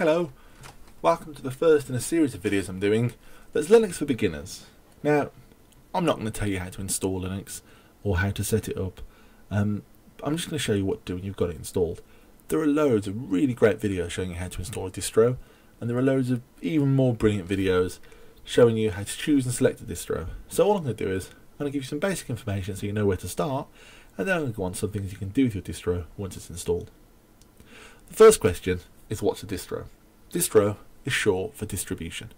Hello, welcome to the first in a series of videos I'm doing that's Linux for beginners. Now, I'm not going to tell you how to install Linux or how to set it up. I'm just going to show you what to do when you've got it installed. There are loads of really great videos showing you how to install a distro, and there are loads of even more brilliant videos showing you how to choose and select a distro. So all I'm going to do is I'm going to give you some basic information so you know where to start, and then I'm going to go on to some things you can do with your distro once it's installed. The first question is, what's a distro? Distro is short for distribution.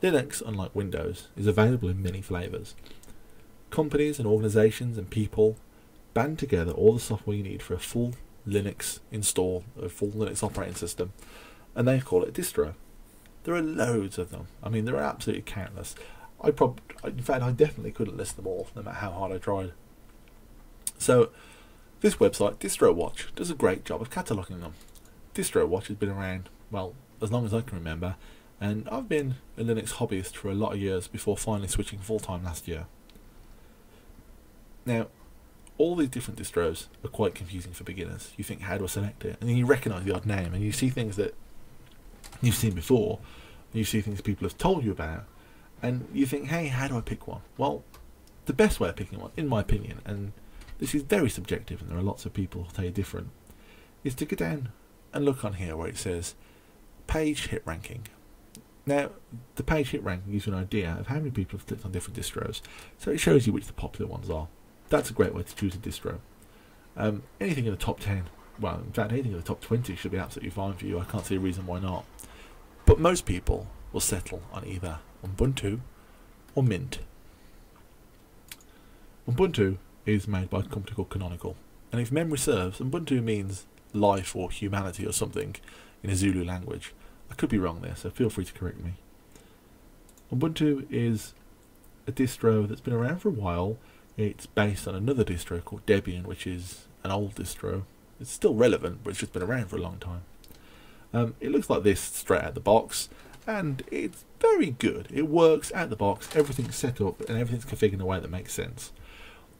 Linux, unlike Windows, is available in many flavours. Companies and organisations and people band together all the software you need for a full Linux install, a full Linux operating system, and they call it a distro. There are loads of them. I mean, there are absolutely countless. In fact, I definitely couldn't list them all, no matter how hard I tried. So, this website, DistroWatch, does a great job of cataloguing them. DistroWatch has been around, well, as long as I can remember, and I've been a Linux hobbyist for a lot of years before finally switching full-time last year. Now, all these different distros are quite confusing for beginners. You think, how do I select it? And then you recognise the odd name, and you see things that you've seen before, and you see things people have told you about, and you think, hey, how do I pick one? Well, the best way of picking one, in my opinion, and this is very subjective, and there are lots of people who tell you different, is to go down and look on here where it says page hit ranking. Now, the page hit ranking gives you an idea of how many people have clicked on different distros, so it shows you which the popular ones are. That's a great way to choose a distro. Anything in the top 10, well, in fact, anything in the top 20 should be absolutely fine for you. I can't see a reason why not. But most people will settle on either Ubuntu or Mint. Ubuntu is made by a company called Canonical, and if memory serves, Ubuntu means life or humanity or something in a Zulu language. I could be wrong there, so feel free to correct me. Ubuntu is a distro that's been around for a while. It's based on another distro called Debian, which is an old distro. It's still relevant, but it's just been around for a long time. It looks like this straight out the box, and it's very good. It works out the box, everything's set up, and everything's configured in a way that makes sense.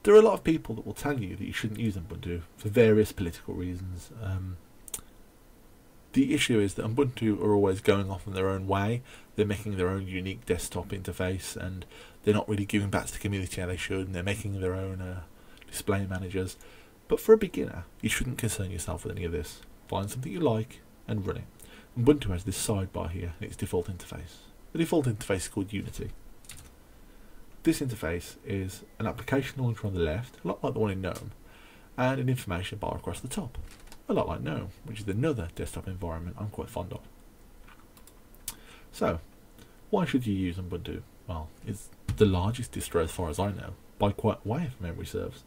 There are a lot of people that will tell you that you shouldn't use Ubuntu for various political reasons. The issue is that Ubuntu are always going off in their own way. They're making their own unique desktop interface, and they're not really giving back to the community how they should, and they're making their own display managers. But for a beginner, you shouldn't concern yourself with any of this. Find something you like and run it. Ubuntu has this sidebar here in its default interface. The default interface is called Unity. This interface is an application launcher on the left, a lot like the one in GNOME, and an information bar across the top, a lot like GNOME, which is another desktop environment I'm quite fond of. So, why should you use Ubuntu? Well, it's the largest distro as far as I know, by quite a way if memory serves.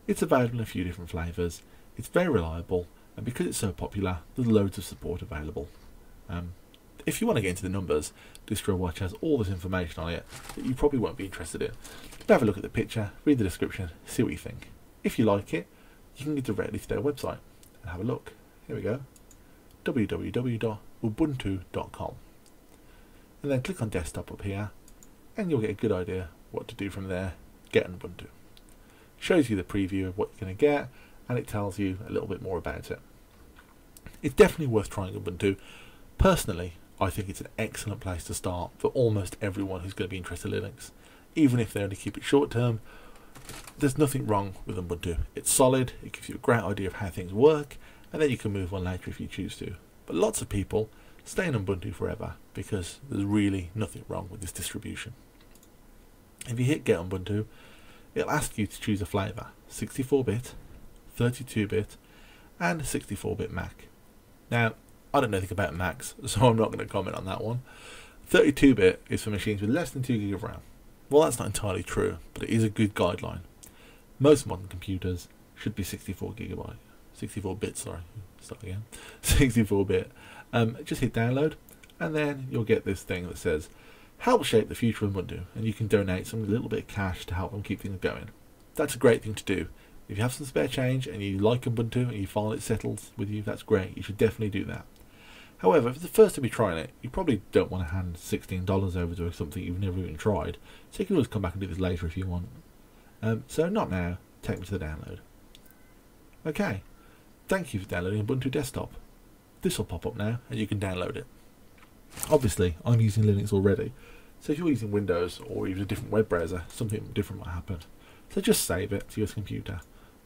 It's available in a few different flavours, it's very reliable, and because it's so popular, there's loads of support available. If you want to get into the numbers, DistroWatch has all this information on it that you probably won't be interested in. Have a look at the picture, read the description, see what you think. If you like it, you can go directly to their website and have a look. Here we go, www.ubuntu.com, and then click on desktop up here, and you'll get a good idea what to do from there. Get an Ubuntu. Shows you the preview of what you're going to get, and it tells you a little bit more about it. It's definitely worth trying Ubuntu. Personally, I think it's an excellent place to start for almost everyone who's going to be interested in Linux. Even if they only keep it short term, there's nothing wrong with Ubuntu. It's solid, it gives you a great idea of how things work, and then you can move on later if you choose to. But lots of people stay in Ubuntu forever because there's really nothing wrong with this distribution. If you hit Get Ubuntu, it'll ask you to choose a flavour: 64-bit, 32-bit, and 64-bit Mac. Now, I don't know anything about Macs, so I'm not going to comment on that one. 32-bit is for machines with less than 2 GB of RAM. Well, that's not entirely true, but it is a good guideline. Most modern computers should be 64-bit, sorry, start again, 64-bit. Just hit download, and then you'll get this thing that says, help shape the future of Ubuntu, and you can donate some little bit of cash to help them keep things going. That's a great thing to do. If you have some spare change and you like Ubuntu and you find it settles with you, that's great. You should definitely do that. However, if it's the first time you're trying it, you probably don't want to hand $16 over to something you've never even tried, so you can always come back and do this later if you want. So not now, take me to the download. Okay, thank you for downloading Ubuntu Desktop. This will pop up now and you can download it. Obviously, I'm using Linux already, so if you're using Windows or even a different web browser, something different might happen. So just save it to your computer.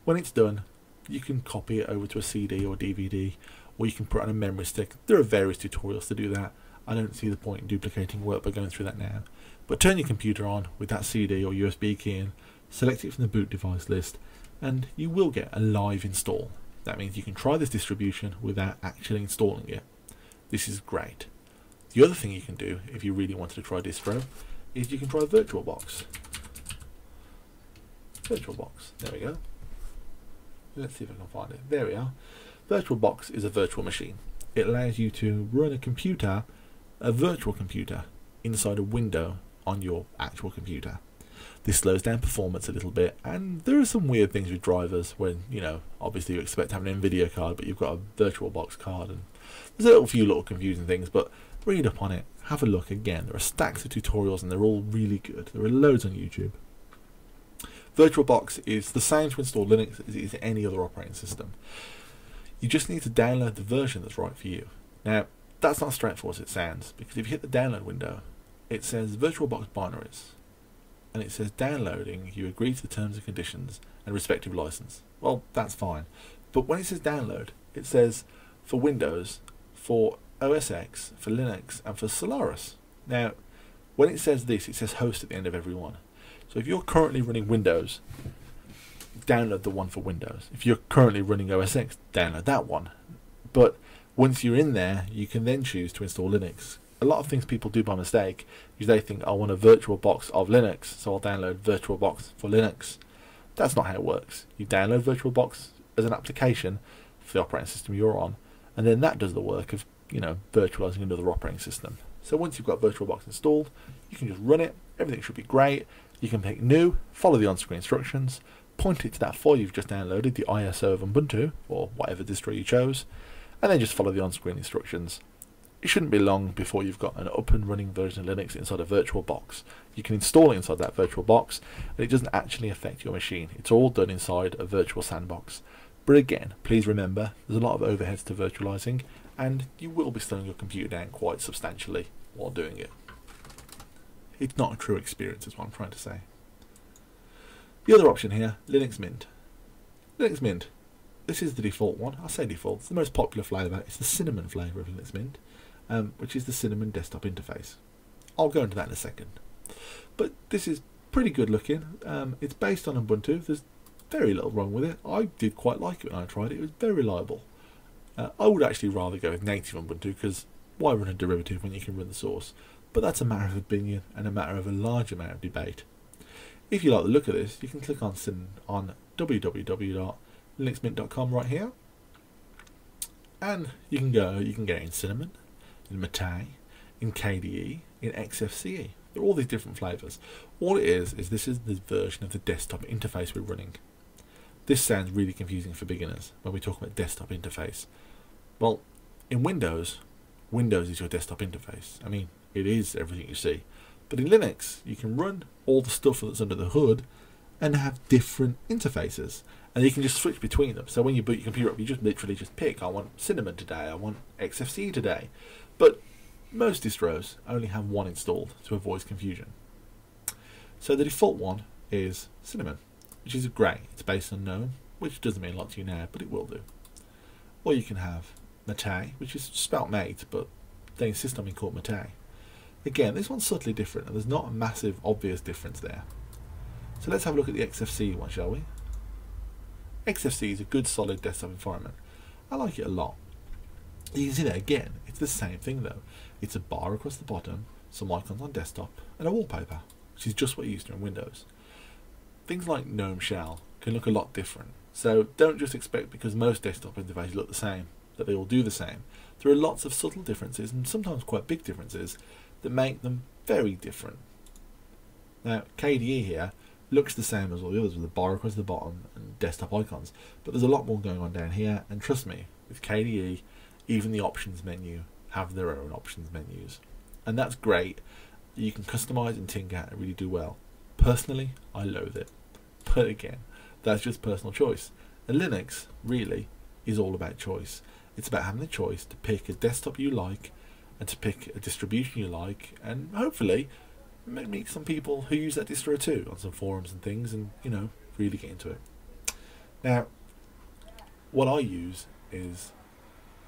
When it's done, you can copy it over to a CD or DVD, or you can put it on a memory stick. There are various tutorials to do that. I don't see the point in duplicating work by going through that now. But turn your computer on with that CD or USB key in, select it from the boot device list, and you will get a live install. That means you can try this distribution without actually installing it. This is great. The other thing you can do, if you really wanted to try Distro, is you can try VirtualBox. VirtualBox, there we go. Let's see if I can find it. There we are. VirtualBox is a virtual machine. It allows you to run a computer, a virtual computer, inside a window on your actual computer. This slows down performance a little bit, and there are some weird things with drivers when, you know, obviously you expect to have an NVIDIA card, but you've got a VirtualBox card, and there's a few little confusing things, but read up on it, have a look. Again, there are stacks of tutorials and they're all really good. There are loads on YouTube. VirtualBox is the same to install Linux as it is any other operating system. You just need to download the version that's right for you. Now, that's not as straightforward as it sounds, because if you hit the download window, it says VirtualBox binaries, and it says downloading, you agree to the terms and conditions and respective license. Well, that's fine. But when it says download, it says for Windows, for OS X, for Linux, and for Solaris. Now, when it says this, it says host at the end of every one. So if you're currently running Windows, download the one for Windows. If you're currently running OS X, download that one. But once you're in there, you can then choose to install Linux. A lot of things people do by mistake is they think, I want a VirtualBox of Linux, so I'll download VirtualBox for Linux. That's not how it works. You download VirtualBox as an application for the operating system you're on, and then that does the work of, you know, virtualizing another operating system. So once you've got VirtualBox installed, you can just run it. Everything should be great. You can pick new, follow the on-screen instructions, point it to that file you've just downloaded, the ISO of Ubuntu, or whatever distro you chose, and then just follow the on-screen instructions. It shouldn't be long before you've got an up and running version of Linux inside a VirtualBox. You can install it inside that VirtualBox, and it doesn't actually affect your machine. It's all done inside a virtual sandbox. But again, please remember, there's a lot of overheads to virtualizing, and you will be slowing your computer down quite substantially while doing it. It's not a true experience, is what I'm trying to say. The other option here, Linux Mint. Linux Mint. This is the default one. I say default. It's the most popular flavour. It's the cinnamon flavour of Linux Mint, which is the cinnamon desktop interface. I'll go into that in a second. But this is pretty good looking. It's based on Ubuntu. There's very little wrong with it. I did quite like it when I tried it. It was very reliable. I would actually rather go with native Ubuntu, because why run a derivative when you can run the source? But that's a matter of opinion and a matter of a large amount of debate. If you like the look of this, you can click on www.linuxmint.com right here, and you can get it in Cinnamon, in Mate, in KDE, in XFCE. There are all these different flavours. All it is this is the version of the desktop interface we're running. This sounds really confusing for beginners when we talk about desktop interface. Well, in Windows is your desktop interface. I mean, it is everything you see. But in Linux, you can run all the stuff that's under the hood and have different interfaces. And you can just switch between them. So when you boot your computer up, you just literally just pick, I want Cinnamon today, I want XFCE today. But most distros only have one installed to avoid confusion. So the default one is Cinnamon, which is great. It's based on GNOME, which doesn't mean a lot to you now, but it will do. Or you can have Mate, which is spelt mate, but they insist on being called Mate. Again, this one's subtly different, and there's not a massive obvious difference there. So let's have a look at the XFCE one, shall we? XFCE is a good solid desktop environment. I like it a lot. You can see that again, it's the same thing though. It's a bar across the bottom, some icons on desktop, and a wallpaper, which is just what you used to in Windows. Things like GNOME Shell can look a lot different. So don't just expect, because most desktop interfaces look the same, that they all do the same. There are lots of subtle differences, and sometimes quite big differences, that make them very different. Now, KDE here looks the same as all the others, with a bar across the bottom and desktop icons, but there's a lot more going on down here, and trust me, with KDE, even the options menu have their own options menus. And that's great. You can customize and tinker and really do well. Personally, I loathe it. But again, that's just personal choice. And Linux, really, is all about choice. It's about having the choice to pick a desktop you like and to pick a distribution you like, and hopefully meet some people who use that distro too on some forums and things, and really get into it. Now, what I use is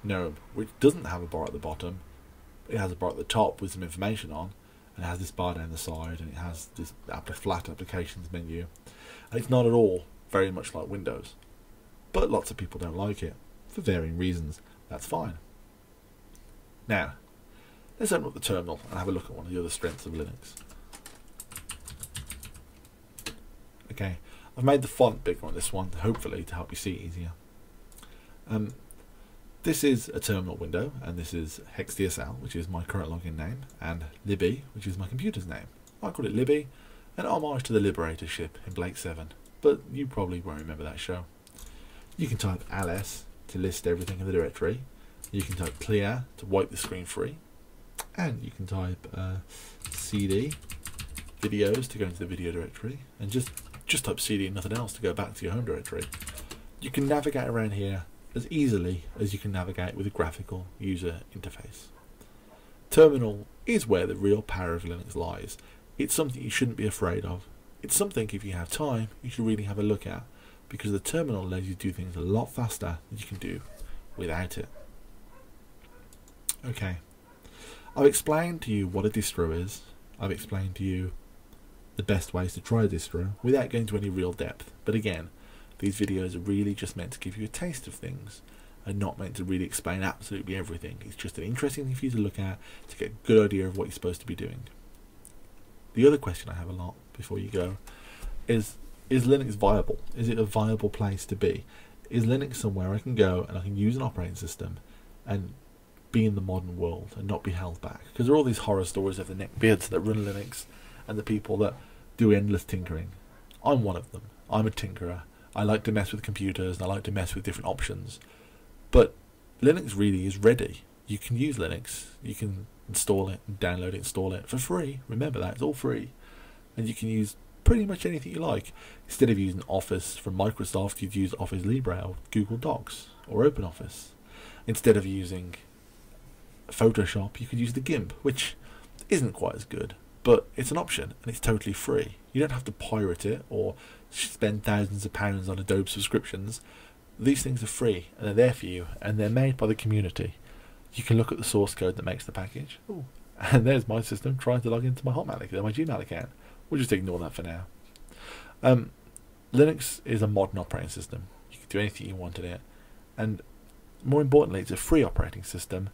GNOME, which doesn't have a bar at the bottom. It has a bar at the top with some information on, and it has this bar down the side, and it has this flat applications menu, and it's not at all very much like Windows, but lots of people don't like it for varying reasons. That's fine. Now, let's open up the terminal and have a look at one of the other strengths of Linux. Okay, I've made the font bigger on this one, hopefully to help you see it easier. This is a terminal window, and this is hexdsl, which is my current login name, and libby, which is my computer's name. I call it Libby, an homage to the Liberator ship in Blake 7, but you probably won't remember that show. You can type ls to list everything in the directory, you can type clear to wipe the screen free, and you can type cd videos to go into the video directory, and just type cd and nothing else to go back to your home directory. You can navigate around here as easily as you can navigate with a graphical user interface. Terminal is where the real power of Linux lies. It's something you shouldn't be afraid of. It's something, if you have time, you should really have a look at, because the terminal allows you to do things a lot faster than you can do without it. Okay, I've explained to you what a distro is. I've explained to you the best ways to try a distro without going to any real depth. But again, these videos are really just meant to give you a taste of things and not meant to really explain absolutely everything. It's just an interesting thing for you to look at to get a good idea of what you're supposed to be doing. The other question I have a lot before you go is Linux viable? Is it a viable place to be? Is Linux somewhere I can go and I can use an operating system and be in the modern world and not be held back? Because there are all these horror stories of the neckbeards that run Linux and the people that do endless tinkering. I'm one of them. I'm a tinkerer. I like to mess with computers and I like to mess with different options. But Linux really is ready. You can use Linux. You can install it and download it, install it for free. Remember that, it's all free. And you can use pretty much anything you like. Instead of using Office from Microsoft, you'd use Office Libre or Google Docs or OpenOffice. Instead of using Photoshop, you could use the GIMP, which isn't quite as good, but it's an option and it's totally free. You don't have to pirate it or spend thousands of pounds on Adobe subscriptions. These things are free and they're there for you, and they're made by the community. You can look at the source code that makes the package. Ooh. And there's my system trying to log into my Hotmail account, my Gmail account. We'll just ignore that for now. Linux is a modern operating system. You can do anything you want in it, and more importantly, it's a free operating system.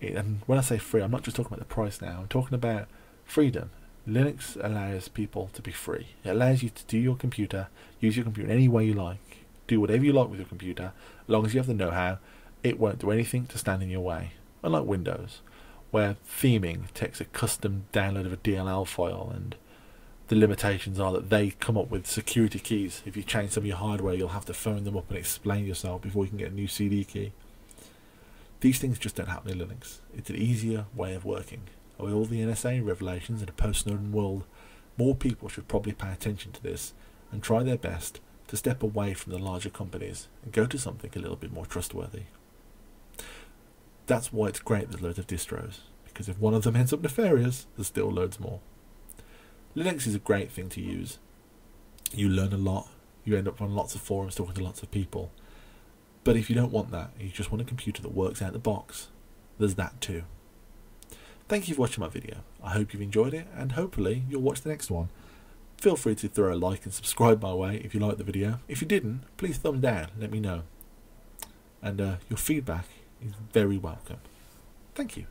And when I say free, I'm not just talking about the price now. I'm talking about freedom. Linux allows people to be free. It allows you to do your computer, use your computer any way you like, do whatever you like with your computer, as long as you have the know-how. It won't do anything to stand in your way. Unlike Windows, where theming takes a custom download of a DLL file, and the limitations are that they come up with security keys. If you change some of your hardware, you'll have to phone them up and explain yourself before you can get a new CD key. These things just don't happen in Linux. It's an easier way of working. With all the NSA revelations in a post-Snowden world, more people should probably pay attention to this and try their best to step away from the larger companies and go to something a little bit more trustworthy. That's why it's great there's loads of distros, because if one of them ends up nefarious, there's still loads more. Linux is a great thing to use. You learn a lot, you end up on lots of forums talking to lots of people. But if you don't want that, you just want a computer that works out the box, there's that too. Thank you for watching my video. I hope you've enjoyed it, and hopefully you'll watch the next one. Feel free to throw a like and subscribe my way if you liked the video. If you didn't, please thumb down, let me know. And your feedback is very welcome. Thank you.